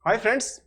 Hi friends,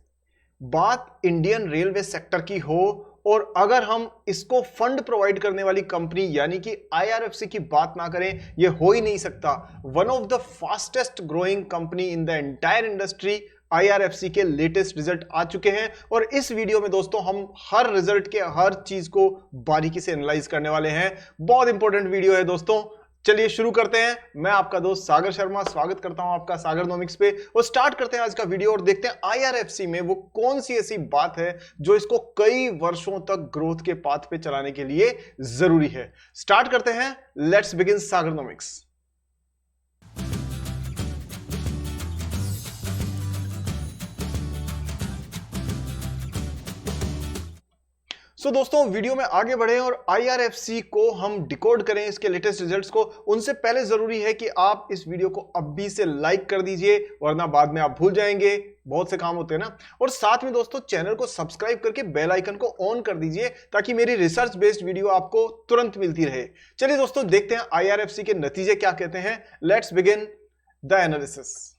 बात Indian railway sector की हो और अगर हम इसको फंड प्रोवाइड करने वाली कंपनी यानी कि आईआरएफसी की बात ना करें, यह हो ही नहीं सकता। One of the fastest growing company in the entire industry IRFC के लेटेस्ट रिजल्ट आ चुके हैं और इस वीडियो में दोस्तों हम हर रिजल्ट के हर चीज को बारीकी से एनालाइज करने वाले हैं। बहुत इंपॉर्टेंट वीडियो है दोस्तों। चलिए शुरू करते हैं। मैं आपका दोस्त सागर शर्मा स्वागत करता हूं आपका सागर नॉमिक्स पे और स्टार्ट करते हैं आज का वीडियो और देखते हैं आईआरएफसी में वो कौन सी ऐसी बात है जो इसको कई वर्षों तक ग्रोथ के पाथ पे चलाने के लिए जरूरी है। स्टार्ट करते हैं। लेट्स बिगिन सागर नॉमिक्स। दोस्तों वीडियो में आगे बढ़े और आईआरएफसी को हम डिकोड करें, इसके लेटेस्ट रिजल्ट्स को, उनसे पहले जरूरी है कि आप इस वीडियो को अभी से लाइक कर दीजिए वरना बाद में आप भूल जाएंगे। बहुत से काम होते हैं ना। और साथ में दोस्तों चैनल को सब्सक्राइब करके बेल आइकन को ऑन कर दीजिए ताकि मेरी रिसर्च बेस्ड वीडियो आपको तुरंत मिलती रहे। चलिए दोस्तों देखते हैं आईआरएफसी के नतीजे क्या कहते हैं। Let's begin the analysis.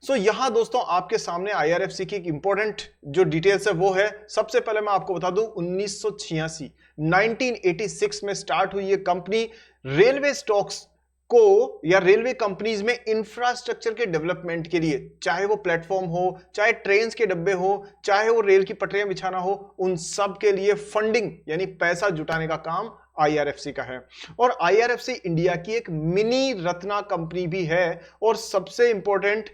यहां दोस्तों आपके सामने आईआरएफसी की एक इंपॉर्टेंट जो डिटेल्स है वो है। सबसे पहले मैं आपको बता दूं 1986 में स्टार्ट हुई ये कंपनी रेलवे स्टॉक्स को या रेलवे कंपनीज में इंफ्रास्ट्रक्चर के डेवलपमेंट के लिए, चाहे वो प्लेटफॉर्म हो, चाहे ट्रेन के डब्बे हो, चाहे वो रेल की पटरियां बिछाना हो, उन सब के लिए फंडिंग यानी पैसा जुटाने का काम आईआरएफसी का है। और आईआरएफसी इंडिया की एक मिनी रत्ना कंपनी भी है और सबसे इंपॉर्टेंट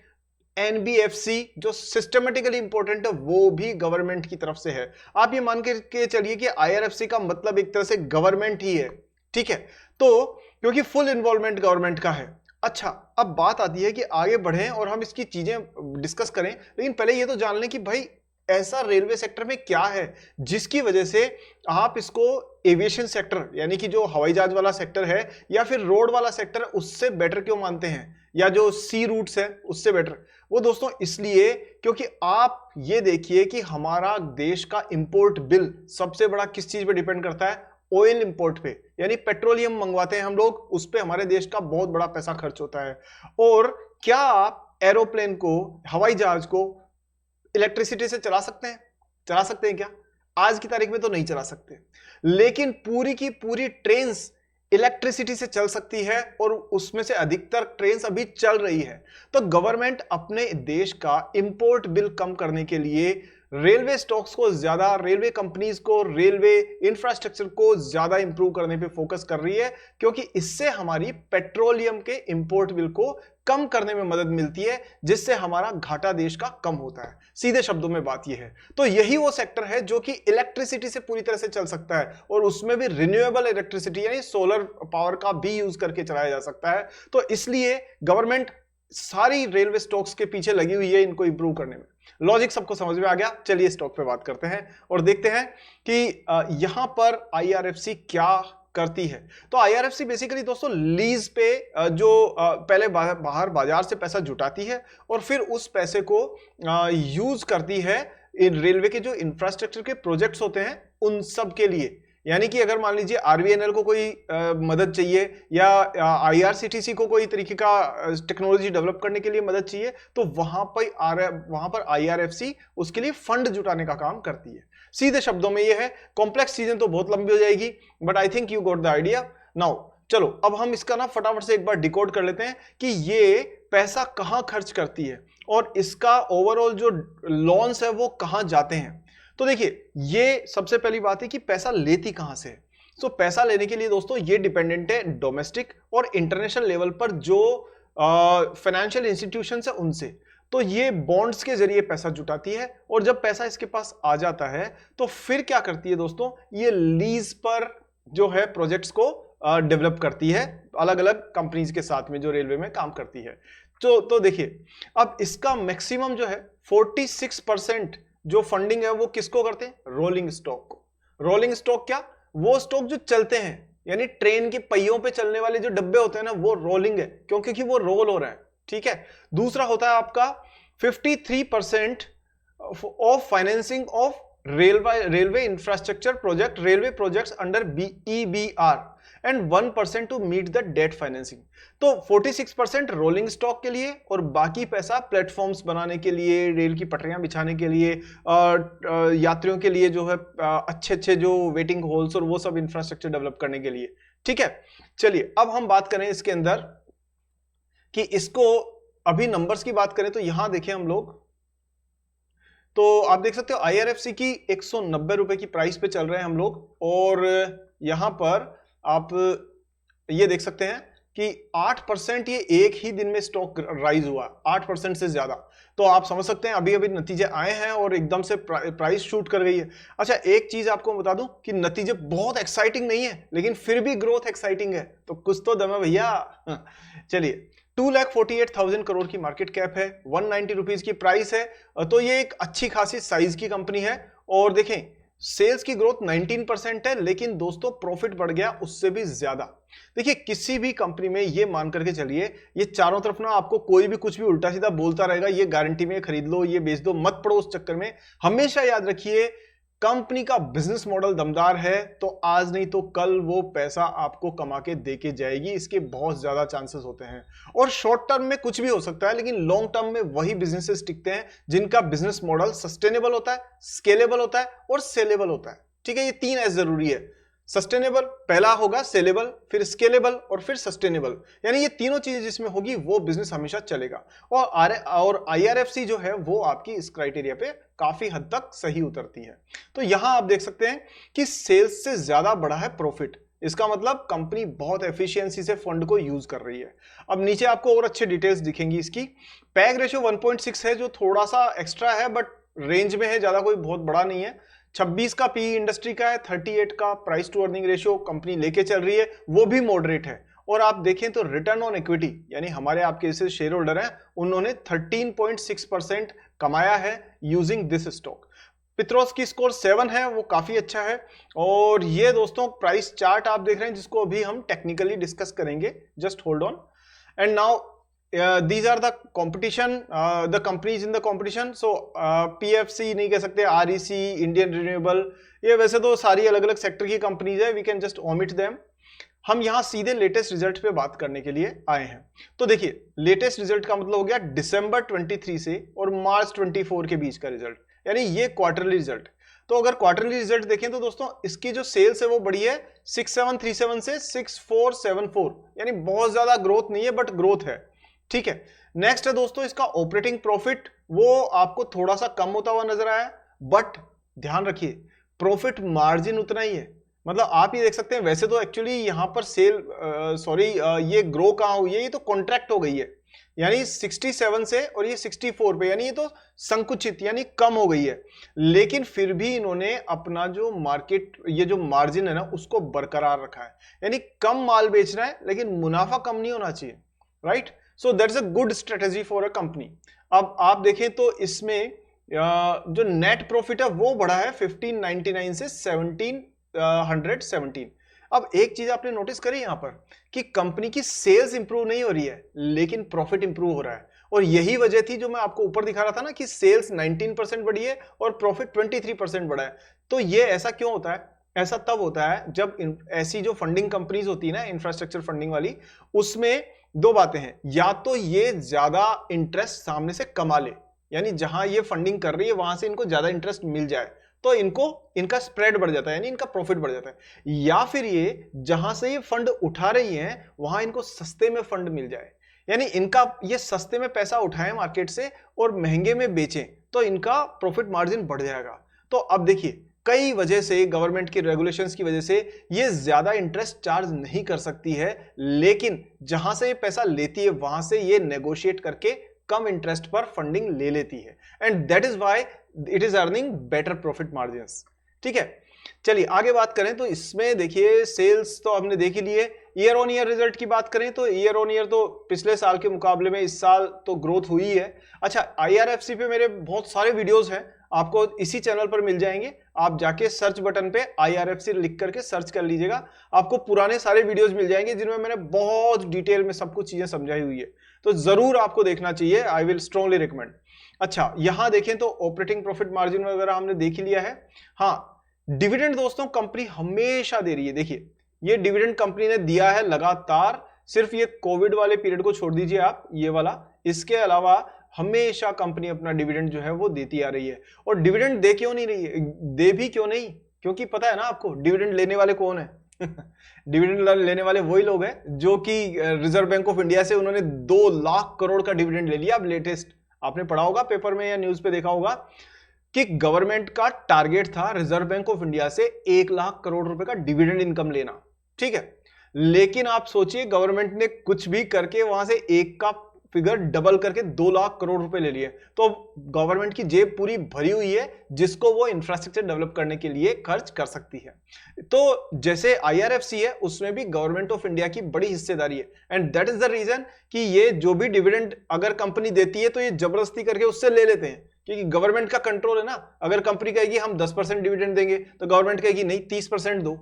एनबीएफसी जो सिस्टमेटिकली इंपॉर्टेंट है वो भी गवर्नमेंट की तरफ से है। आप ये मान के चलिए कि आईआरएफसी का मतलब एक तरह से गवर्नमेंट ही है, ठीक है। तो क्योंकि फुल इन्वॉल्वमेंट गवर्नमेंट का है। अच्छा, अब बात आती है कि आगे बढ़ें और हम इसकी चीजें डिस्कस करें, लेकिन पहले ये तो जान लें कि भाई ऐसा रेलवे सेक्टर में क्या है जिसकी वजह से आप इसको एविएशन सेक्टर यानी कि जो हवाई जहाज वाला सेक्टर है या फिर रोड वाला सेक्टर है उससे बेटर क्यों मानते हैं, या जो सी रूट्स है उससे बेटर। वो दोस्तों इसलिए क्योंकि आप ये देखिए कि हमारा देश का इंपोर्ट बिल सबसे बड़ा किस चीज पे डिपेंड करता है, ऑयल इंपोर्ट पे, यानी पेट्रोलियम मंगवाते हैं हम लोग, उस पे हमारे देश का बहुत बड़ा पैसा खर्च होता है। और क्या आप एरोप्लेन को, हवाई जहाज को इलेक्ट्रिसिटी से चला सकते हैं? चला सकते हैं क्या? आज की तारीख में तो नहीं चला सकते, लेकिन पूरी की पूरी ट्रेन्स इलेक्ट्रिसिटी से चल सकती है और उसमें से अधिकतर ट्रेन्स अभी चल रही है। तो गवर्नमेंट अपने देश का इंपोर्ट बिल कम करने के लिए रेलवे स्टॉक्स को ज्यादा, रेलवे कंपनीज को, रेलवे इंफ्रास्ट्रक्चर को ज्यादा इंप्रूव करने पे फोकस कर रही है, क्योंकि इससे हमारी पेट्रोलियम के इंपोर्ट बिल को कम करने में मदद मिलती है, जिससे हमारा घाटा देश का कम होता है। सीधे शब्दों में बात यह है। तो यही वो सेक्टर है जो कि इलेक्ट्रिसिटी से पूरी तरह से चल सकता है और उसमें भी रिन्यूएबल इलेक्ट्रिसिटी यानी सोलर पावर का भी यूज करके चलाया जा सकता है। तो इसलिए गवर्नमेंट सारी रेलवे स्टॉक्स के पीछे लगी हुई है इनको इंप्रूव करने में। लॉजिक सबको समझ में आ गया। चलिए स्टॉक पे बात करते हैं और देखते हैं कि यहां पर आईआरएफसी क्या करती है। तो आईआरएफसी बेसिकली दोस्तों लीज पे जो पहले बाहर बाजार से पैसा जुटाती है और फिर उस पैसे को यूज करती है इन रेलवे के जो इंफ्रास्ट्रक्चर के प्रोजेक्ट्स होते हैं उन सब के लिए। यानी कि अगर मान लीजिए आरवीएनएल को कोई मदद चाहिए या आईआरसीटीसी को कोई तरीके का टेक्नोलॉजी डेवलप करने के लिए मदद चाहिए, तो वहां पर आईआरएफसी उसके लिए फंड जुटाने का काम करती है। सीधे शब्दों में ये है। कॉम्प्लेक्स चीजें तो बहुत लंबी हो जाएगी, but I think you got the idea now. चलो अब हम इसका ना फटाफट से एक बार डिकोड कर लेते हैं कि ये पैसा कहां खर्च करती है और इसका ओवरऑल जो लॉन्स है वो कहां जाते हैं। तो देखिए, ये सबसे पहली बात है कि पैसा लेती कहां से है। सो पैसा लेने के लिए दोस्तों ये डिपेंडेंट है डोमेस्टिक और इंटरनेशनल लेवल पर जो फाइनेंशियल इंस्टीट्यूशंस है उनसे। तो ये बॉन्ड्स के जरिए पैसा जुटाती है और जब पैसा इसके पास आ जाता है तो फिर क्या करती है दोस्तों, ये लीज पर जो है प्रोजेक्ट्स को डेवलप करती है अलग अलग कंपनीज के साथ में जो रेलवे में काम करती है। तो देखिए, अब इसका मैक्सिमम जो है 46% जो फंडिंग है वो किसको करते हैं? रोलिंग स्टॉक को। रोलिंग स्टॉक क्या? वो स्टॉक जो चलते हैं, यानी ट्रेन के पहियों पे चलने वाले जो डब्बे होते हैं ना, वो रोलिंग है क्योंकि वो रोल हो रहा है, ठीक है। दूसरा होता है आपका 53% of financing of railway infrastructure project, railway projects under EBR and 1% to meet the debt financing. तो 46% रोलिंग स्टॉक के लिए और बाकी पैसा प्लेटफॉर्म्स बनाने के लिए, रेल की पटरियां बिछाने के लिए, यात्रियों के लिए जो है अच्छे अच्छे जो वेटिंग हॉल्स और वो सब इंफ्रास्ट्रक्चर डेवलप करने के लिए। ठीक है, चलिए अब हम बात करें इसके अंदर कि इसको अभी नंबर्स की बात करें तो यहां देखें हम लोग, तो आप देख सकते हो IRFC की 190 रुपए की प्राइस पे चल रहे हैं हम लोग, और यहां पर आप ये देख सकते हैं कि 8% ये एक ही दिन में स्टॉक राइज हुआ, 8% से ज्यादा। तो आप समझ सकते हैं अभी अभी नतीजे आए हैं और एकदम से प्राइस शूट कर गई है। अच्छा, एक चीज आपको बता दूं कि नतीजे बहुत एक्साइटिंग नहीं है, लेकिन फिर भी ग्रोथ एक्साइटिंग है, तो कुछ तो दम है भैया। चलिए, 2,48,000 करोड़ की मार्केट कैप है, 190 रुपीज की प्राइस है, तो ये एक अच्छी खासी साइज की कंपनी है। और देखें सेल्स की ग्रोथ 19% है, लेकिन दोस्तों प्रॉफिट बढ़ गया उससे भी ज्यादा। देखिए किसी भी कंपनी में ये मान करके चलिए, ये चारों तरफ ना आपको कोई भी कुछ भी उल्टा सीधा बोलता रहेगा, ये गारंटी में खरीद लो, ये बेच दो, मत पड़ो उस चक्कर में। हमेशा याद रखिए कंपनी का बिजनेस मॉडल दमदार है तो आज नहीं तो कल वो पैसा आपको कमा के दे के जाएगी, इसके बहुत ज्यादा चांसेस होते हैं। और शॉर्ट टर्म में कुछ भी हो सकता है, लेकिन लॉन्ग टर्म में वही बिजनेसेस टिकते हैं जिनका बिजनेस मॉडल सस्टेनेबल होता है, स्केलेबल होता है और सेलेबल होता है। ठीक है, ये 3 एस जरूरी है। सस्टेनेबल पहला होगा, सेलेबल, फिर स्केलेबल और फिर सस्टेनेबल, यानी ये तीनों चीजें जिसमें होगी वो बिजनेस हमेशा चलेगा। और IRFC जो है वो आपकी इस क्राइटेरिया पे काफी हद तक सही उतरती है। तो यहां आप देख सकते हैं कि सेल्स से ज्यादा बड़ा है प्रॉफिट, इसका मतलब कंपनी बहुत एफिशिएंसी से फंड को यूज कर रही है। अब नीचे आपको और अच्छे डिटेल्स दिखेंगी इसकी। पैग रेशियो 1.6 है, जो थोड़ा सा एक्स्ट्रा है बट रेंज में है, ज्यादा कोई बहुत बड़ा नहीं है। 26 का पी इंडस्ट्री का है, 38 का price to earning ratio company लेके चल रही है, वो भी मॉडरेट है। और आप देखें तो रिटर्न ऑन इक्विटी, यानी हमारे आपके जैसे शेयर होल्डर हैं, उन्होंने 13.6% कमाया है यूजिंग दिस स्टॉक। पित्रोस की स्कोर 7 है, वो काफी अच्छा है। और ये दोस्तों प्राइस चार्ट आप देख रहे हैं जिसको अभी हम टेक्निकली डिस्कस करेंगे, just hold on. And now these are the competition, the companies in the competition. So PFC नहीं कह सकते, REC, इंडियन रिन्यूएबल, ये वैसे तो सारी अलग अलग सेक्टर की कंपनीज है, we can just omit them. हम यहां सीधे लेटेस्ट रिजल्ट पे बात करने के लिए आए हैं। तो देखिए लेटेस्ट रिजल्ट का मतलब हो गया दिसंबर 23 से और मार्च 24 के बीच का रिजल्ट, यानी ये क्वार्टरली रिजल्ट। तो अगर क्वार्टरली रिजल्ट देखें तो दोस्तों इसकी जो सेल्स है वो बढ़ी है 6737 से 6474, यानी बहुत ज्यादा ग्रोथ नहीं है बट ग्रोथ है। ठीक है, नेक्स्ट है दोस्तों इसका ऑपरेटिंग प्रॉफिट, वो आपको थोड़ा सा कम होता हुआ नजर आया, बट ध्यान रखिए प्रॉफिट मार्जिन उतना ही है। मतलब आप ये देख सकते हैं, वैसे तो एक्चुअली यहां पर ये ग्रो कहां हुई है, ये तो कॉन्ट्रैक्ट हो गई है, यानी 67 से और ये 64 पे, यानी ये तो संकुचित यानी कम हो गई है। लेकिन फिर भी इन्होंने अपना जो मार्केट, ये जो मार्जिन है ना, उसको बरकरार रखा है, यानी कम माल बेचना है लेकिन मुनाफा कम नहीं होना चाहिए, right. So that's a good strategy for a company. अब आप देखें तो इसमें जो नेट प्रॉफिट है वो बढ़ा है 1599 से 1717। अब एक चीज आपने नोटिस करी यहां पर कि कंपनी की सेल्स इंप्रूव नहीं हो रही है लेकिन प्रॉफिट इंप्रूव हो रहा है, और यही वजह थी जो मैं आपको ऊपर दिखा रहा था ना कि सेल्स 19% बढ़ी है और प्रॉफिट 23% बढ़ा है। तो ये ऐसा क्यों होता है? ऐसा तब होता है जब ऐसी जो फंडिंग कंपनीज होती है ना, इंफ्रास्ट्रक्चर फंडिंग वाली, उसमें दो बातें हैं, या तो ये ज्यादा इंटरेस्ट सामने से कमा ले, यानी जहां ये फंडिंग कर रही है वहां से इनको ज्यादा इंटरेस्ट मिल जाए तो इनका स्प्रेड बढ़ जाता है, यानी इनका प्रॉफिट बढ़ जाता है, या फिर ये जहां से ये फंड उठा रही हैं वहां इनको सस्ते में फंड मिल जाए, यानी इनका ये सस्ते में पैसा उठाएं मार्केट से और महंगे में बेचें तो इनका प्रॉफिट मार्जिन बढ़ जाएगा। तो अब देखिए कई वजह से, गवर्नमेंट की रेगुलेशंस की वजह से ये ज्यादा इंटरेस्ट चार्ज नहीं कर सकती है, लेकिन जहां से ये पैसा लेती है वहां से ये नेगोशिएट करके कम इंटरेस्ट पर फंडिंग ले लेती है, and that is why it is earning better profit margins. ठीक है, चलिए आगे बात करें तो इसमें देखिए सेल्स तो हमने देख ही लिए। ईयर ऑन ईयर रिजल्ट की बात करें तो ईयर ऑन ईयर तो पिछले साल के मुकाबले में इस साल तो ग्रोथ हुई है। अच्छा, IRFC पे मेरे बहुत सारे वीडियोस हैं, आपको इसी चैनल पर मिल जाएंगे, आप जाके सर्च बटन पे IRFC लिख करके सर्च कर लीजिएगा, आपको पुराने सारे वीडियोस मिल जाएंगे जिनमें मैंने बहुत डिटेल में सब कुछ चीजें समझाई हुई है, तो जरूर आपको देखना चाहिए, आई विल स्ट्रांगली रिकमेंड। अच्छा, यहां देखें तो ऑपरेटिंग प्रॉफिट मार्जिन वगैरह हमने देख लिया है। हाँ, डिविडेंड दोस्तों कंपनी हमेशा दे रही है, देखिए ये डिविडेंड कंपनी ने दिया है लगातार, सिर्फ ये कोविड वाले पीरियड को छोड़ दीजिए आप, ये वाला, इसके अलावा हमेशा कंपनी अपना डिविडेंड जो है वो देती आ रही है। और डिविडेंड दे क्यों नहीं रही है, दे भी क्यों नहीं, क्योंकि पता है ना आपको डिविडेंड लेने वाले कौन है डिविडेंड लेने वाले वही लोग हैं जो कि रिजर्व बैंक ऑफ इंडिया से उन्होंने 2 लाख करोड़ का डिविडेंड ले लिया। अब लेटेस्ट आपने पढ़ा होगा पेपर में या न्यूज पे देखा होगा कि गवर्नमेंट का टारगेट था रिजर्व बैंक ऑफ इंडिया से 1 लाख करोड़ रुपए का डिविडेंड इनकम लेना, ठीक है। लेकिन आप सोचिए गवर्नमेंट ने कुछ भी करके वहां से एक का फिगर डबल करके 2 लाख करोड़ रुपए ले लिए। तो गवर्नमेंट की जेब पूरी भरी हुई है जिसको वो इंफ्रास्ट्रक्चर डेवलप करने के लिए खर्च कर सकती है। तो जैसे आईआरएफसी है उसमें भी गवर्नमेंट ऑफ इंडिया की बड़ी हिस्सेदारी है, and that is the reason कि ये जो भी डिविडेंड अगर कंपनी देती है तो ये जबरदस्ती करके उससे ले लेते हैं, क्योंकि गवर्नमेंट का कंट्रोल है ना। अगर कंपनी कहेगी हम 10% डिविडेंड देंगे तो गवर्नमेंट कहेगी नहीं 30% दो।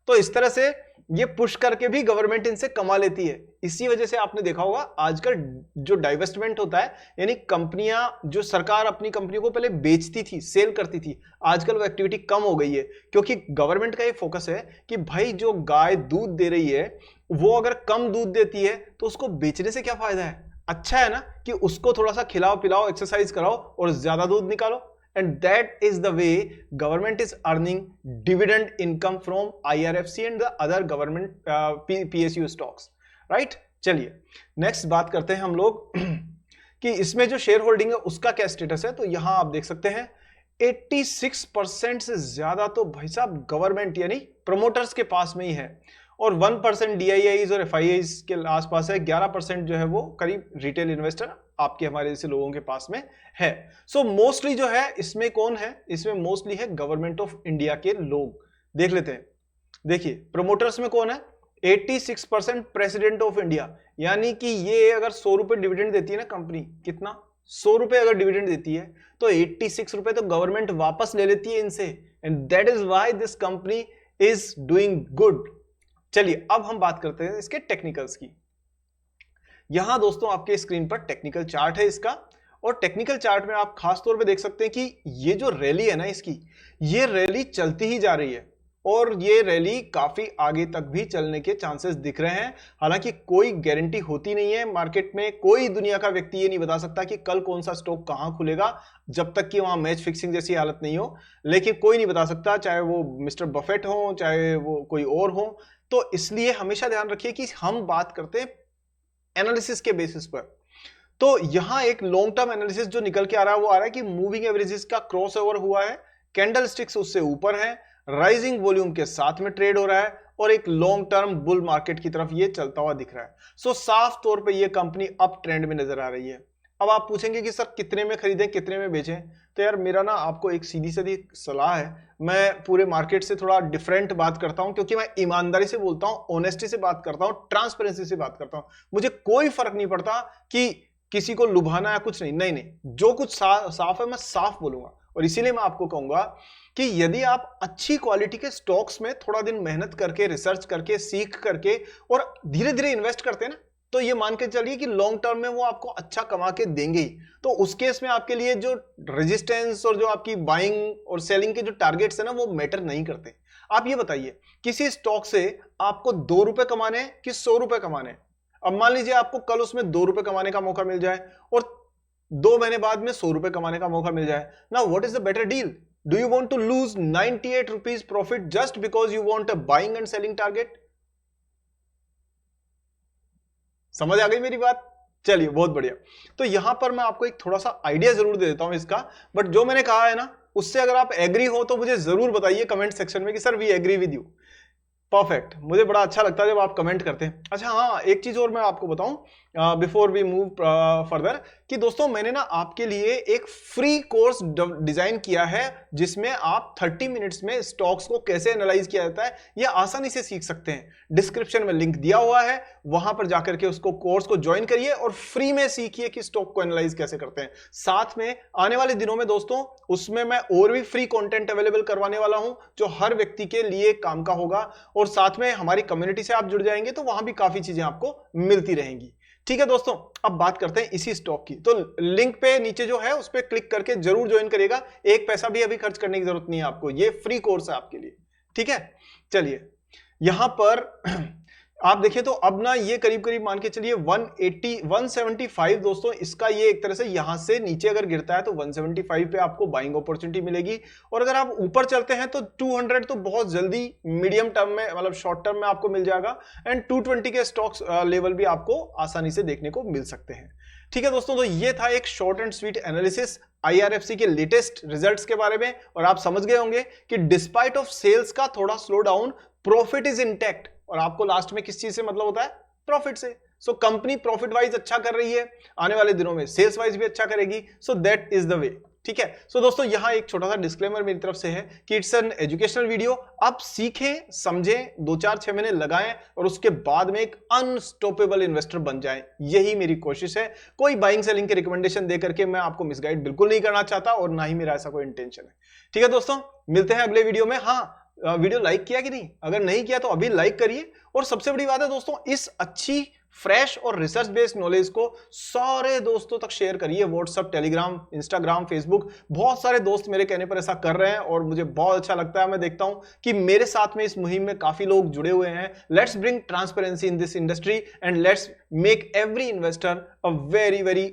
तो इस तरह से ये पुश करके भी गवर्नमेंट इनसे कमा लेती है। इसी वजह से आपने देखा होगा आजकल जो डाइवेस्टमेंट होता है, यानी कंपनियां, जो सरकार अपनी कंपनियों को पहले बेचती थी, सेल करती थी, आजकल वो एक्टिविटी कम हो गई है, क्योंकि गवर्नमेंट का ये फोकस है कि भाई जो गाय दूध दे रही है वो अगर कम दूध देती है तो उसको बेचने से क्या फायदा है, अच्छा है ना कि उसको थोड़ा सा खिलाओ पिलाओ, एक्सरसाइज कराओ और ज्यादा दूध निकालो। And that is the way government is earning dividend income from IRFC and the other government PSU stocks, right? चलिए नेक्स्ट बात करते हैं हम लोग कि इसमें जो शेयर होल्डिंग है उसका क्या स्टेटस है। तो यहां आप देख सकते हैं 86% से ज्यादा तो भाई साहब गवर्नमेंट यानी प्रमोटर्स के पास में ही है, और 1% DIIs और FIIs के आसपास है। 11% जो है वो करीब रिटेल इन्वेस्टर आपके हमारे जैसे लोगों के पास में है। सो मोस्टली जो है इसमें कौन है, इसमें मोस्टली है गवर्नमेंट ऑफ इंडिया के लोग। देख लेते हैं, देखिए प्रमोटर्स में कौन है, 86% प्रेसिडेंट ऑफ इंडिया, यानी कि ये अगर 100 रुपए डिविडेंड देती है ना कंपनी, कितना 100 रुपए अगर डिविडेंड देती है तो 86 रुपए तो गवर्नमेंट वापस ले लेती है इनसे, and that is why this company is doing good. चलिए अब हम बात करते हैं इसके टेक्निकल्स की। यहां दोस्तों आपके स्क्रीन पर टेक्निकल चार्ट है इसका, और टेक्निकल चार्ट में आप खास तौर पे देख सकते हैं कि ये जो रैली है ना इसकी, ये रैली चलती ही जा रही है, और ये रैली काफी आगे तक भी चलने के चांसेस दिख रहे हैं। हालांकि कोई गारंटी होती नहीं है मार्केट में, कोई दुनिया का व्यक्ति ये नहीं बता सकता कि कल कौन सा स्टॉक कहां खुलेगा जब तक कि वहां मैच फिक्सिंग जैसी हालत नहीं हो। लेकिन कोई नहीं बता सकता, चाहे वो मिस्टर बफेट हो चाहे वो कोई और हो। तो इसलिए हमेशा ध्यान रखिए कि हम बात करते हैं एनालिसिस के बेसिस पर। तो यहां एक लॉन्ग टर्म एनालिसिस जो निकल के आ रहा है वो आ रहा है कि मूविंग एवरेजेस का क्रॉस ओवर हुआ है, कैंडल स्टिक्स उससे ऊपर है, राइजिंग वॉल्यूम के साथ में ट्रेड हो रहा है, और एक लॉन्ग टर्म बुल मार्केट की तरफ ये चलता हुआ दिख रहा है। सो साफ तौर पे ये कंपनी अप ट्रेंड में नजर आ रही है। अब आप पूछेंगे कि सर कितने में खरीदें कितने में बेचें, तो यार मेरा ना आपको एक सीधी सीधी सलाह है, मैं पूरे मार्केट से थोड़ा डिफरेंट बात करता हूं, क्योंकि मैं ईमानदारी से बोलता हूं, ऑनेस्टी से बात करता हूं, ट्रांसपेरेंसी से बात करता हूं। मुझे कोई फर्क नहीं पड़ता कि किसी को लुभाना या कुछ नहीं, नहीं नहीं, जो कुछ साफ है मैं साफ बोलूंगा। और इसीलिए मैं आपको कहूंगा कि यदि आप अच्छी क्वालिटी के स्टॉक्स में थोड़ा दिन मेहनत करके, रिसर्च करके, सीख करके और धीरे धीरे इन्वेस्ट करते हैं ना, तो ये मान के चलिए कि लॉन्ग टर्म में वो आपको अच्छा कमा के देंगे ही। तो उस केस में आपके लिए जो रेजिस्टेंस और जो आपकी बाइंग और सेलिंग के जो टारगेट्स है ना वो मैटर नहीं करते। आप ये बताइए किसी स्टॉक से आपको 2 रुपए कमाने कि 100 रुपए कमाने। अब मान लीजिए आपको कल उसमें 2 रुपए कमाने का मौका मिल जाए और 2 महीने बाद में 100 रुपए कमाने का मौका मिल जाए। Now what is the better deal? Do you want to lose 98 rupees profit just because you want a buying and selling target? समझ आ गई मेरी बात? चलिए बहुत बढ़िया। तो यहां पर मैं आपको एक थोड़ा सा आइडिया जरूर दे देता हूं इसका, बट जो मैंने कहा है ना उससे अगर आप एग्री हो तो मुझे जरूर बताइए कमेंट सेक्शन में कि sir we agree with you. Perfect, मुझे बड़ा अच्छा लगता है जब आप कमेंट करते हैं। अच्छा हाँ, एक चीज और मैं आपको बताऊं बिफोर वी मूव फर्दर, कि दोस्तों मैंने ना आपके लिए एक फ्री कोर्स डिजाइन किया है जिसमें आप 30 मिनट्स में स्टॉक्स को कैसे एनालाइज किया जाता है ये आसानी से सीख सकते हैं। डिस्क्रिप्शन में लिंक दिया हुआ है, वहां पर जाकर के उसको कोर्स को ज्वाइन करिए और फ्री में सीखिए कि स्टॉक को एनालाइज कैसे करते हैं। साथ में आने वाले दिनों में दोस्तों उसमें मैं और भी फ्री कंटेंट अवेलेबल करवाने वाला हूं जो हर व्यक्ति के लिए काम का होगा, और साथ में हमारी कम्युनिटी से आप जुड़ जाएंगे तो वहां भी काफी चीजें आपको मिलती रहेंगी। ठीक है दोस्तों, अब बात करते हैं इसी स्टॉक की। तो लिंक पे नीचे जो है उस पर क्लिक करके जरूर ज्वाइन करिएगा, एक पैसा भी अभी खर्च करने की जरूरत नहीं है आपको, ये फ्री कोर्स है आपके लिए। ठीक है, चलिए यहां पर आप देखिए तो अब ना ये करीब करीब मान के चलिए 180 175 दोस्तों, इसका ये एक तरह से यहां से नीचे अगर गिरता है तो 175 पे आपको बाइंग अपॉर्चुनिटी मिलेगी, और अगर आप ऊपर चलते हैं तो 200 तो बहुत जल्दी मीडियम टर्म में, मतलब शॉर्ट टर्म में आपको मिल जाएगा, एंड 220 के स्टॉक्स लेवल भी आपको आसानी से देखने को मिल सकते हैं। ठीक है दोस्तों, तो ये था एक short and sweet analysis IRFC के लेटेस्ट रिजल्ट्स के बारे में, और आप समझ गए होंगे कि डिस्पाइट ऑफ सेल्स का थोड़ा slow down, profit is intact, और आपको लास्ट में किस चीज से मतलब होता है? प्रॉफिट से। सो कंपनी प्रॉफिट वाइज अच्छा कर रही है, आने वाले दिनों में सेल्स वाइज भी अच्छा करेगी, so that is the way. ठीक है, सो दोस्तों यहां एक छोटा सा डिस्क्लेमर मेरी तरफ से है कि इट्स एन एजुकेशनल वीडियो, आप सीखें समझें, 2-4-6 महीने लगाएं और उसके बाद में एक अनस्टॉपेबल इन्वेस्टर बन जाएं, यही मेरी कोशिश है। कोई बाइंग सेलिंग के रिकमेंडेशन दे करके मैं आपको मिसगाइड बिल्कुल नहीं करना चाहता, और ना ही मेरा ऐसा कोई इंटेंशन है। ठीक है दोस्तों, मिलते हैं अगले वीडियो में। हाँ, वीडियो लाइक किया कि नहीं? अगर नहीं किया तो अभी लाइक करिए, और सबसे बड़ी बात है दोस्तों, इस अच्छी फ्रेश और रिसर्च बेस्ड नॉलेज को सारे दोस्तों तक शेयर करिए। व्हाट्सएप, टेलीग्राम, इंस्टाग्राम, फेसबुक, बहुत सारे दोस्त मेरे कहने पर ऐसा कर रहे हैं और मुझे बहुत अच्छा लगता है। मैं देखता हूं कि मेरे साथ में इस मुहिम में काफी लोग जुड़े हुए हैं। Let's bring transparency in this industry and let's make every investor a very very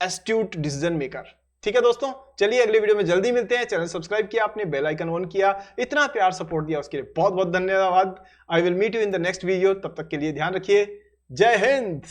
astute decision maker. ठीक है दोस्तों, चलिए अगले वीडियो में जल्दी मिलते हैं। चैनल सब्सक्राइब किया आपने, बेल आइकन ऑन किया, इतना प्यार सपोर्ट दिया उसके लिए बहुत बहुत धन्यवाद। I will meet you in the next video, तब तक के लिए ध्यान रखिए। जय हिंद।